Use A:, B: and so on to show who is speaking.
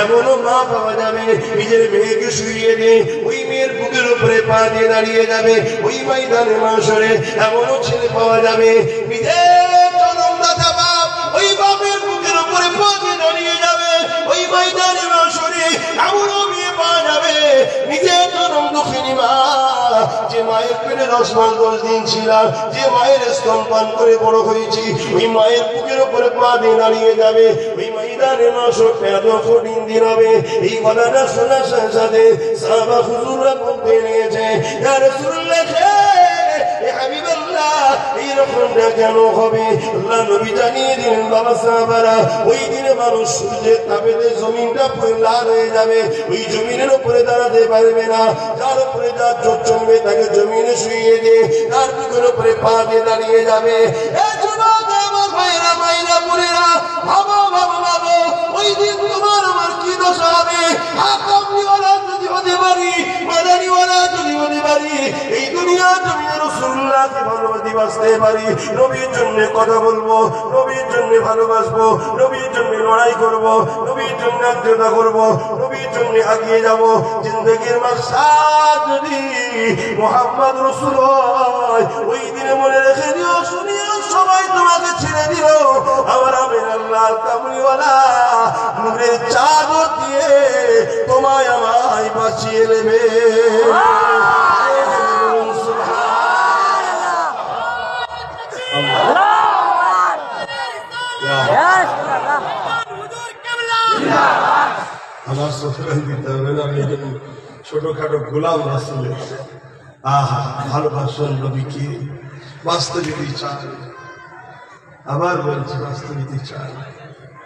A: এমনও মা পাওয়া যাবে নিজের মেয়েকে শুইয়ে দিয়ে ওই মেয়ের বুকের উপরে পা দিয়ে দাঁড়িয়ে যাবে। ওই ময়দানে মাশরে এমনও ছেলে পাওয়া যাবে নিজের জনমদাতা বাপ ওই বাপের বুকের উপরে পা দিয়ে দাঁড়িয়ে যাবে। ওই ময়দানে মাশরে এমনও মেয়ে পাওয়া যাবে নিজের জনম দুঃখিনী মা, যে মায়ের পেটে 10 মাস 10 দিন ছিলাম, যে মায়ের স্তনপান করে বড় হয়েছি, ওই মায়ের বুকের উপরে পা দিয়ে দাঁড়িয়ে যাবে। ওই ময়দানে মাশর এত কঠিন দিন হবে। এই কথাটা শোনার সাথে সাথে সাহাবা হুজুররা বলতে নিয়েছে, ইয়া রাসূলুল্লাহ এইরকমটা কেন হবে? আল্লাহ নবী জানিয়ে দিলেন, বাবা সাহাবারা, ওই দিনে মানুষ সূর্যের তাপেতে জমিনটা পুরো লাল হয়ে যাবে। ওই জমিনের উপরে দাঁড়াতে পারবে না। যার উপরে যার জোর জমবে তাকে জমিনে শুইয়ে দিয়ে তার বুকের উপরে পা দিয়ে দাঁড়িয়ে যাবে। আমার ভাইরা মাইরা বোনেরা, ভাবো ভাবো ভাবো, ওই দিন তোমার আমার কি দশা হবে? হাকামনিওয়ালা যদি হতে পারি, মাদানিওয়ালা যদি হতে পারি, এই দুনিয়া জমিনে রাসূলুল্লাহকে ভালোবাসতে বাঁচতে পারি, নবীর জন্য কথা বলবো, নবীর জন্য ভালোবাসবো, নবীর জন্য লড়াই করব, নবীর জন্য আত্মীয়তা করব, নবীর জন্য আগিয়ে যাব। জিন্দেগির মাকসাদ যদি মুহাম্মদ রাসূল হয়, ওই দিনে মনে রেখে দিও, শুনিও, সবাই তোমাকে ছেড়ে দিল, আমার আমির আল্লাহ কামলিওয়ালা নূরের চাদর দিয়ে তোমায় আমায় বাঁচিয়ে নেবে। আমার সফরান দিতে হবে না, আমি ছোটখাটো গোলাম রাসূলের। আহা, ভালোবাসুন নবীকে, বাস্তবিকই চান। আবার বলছি, বাস্তবিকই চান।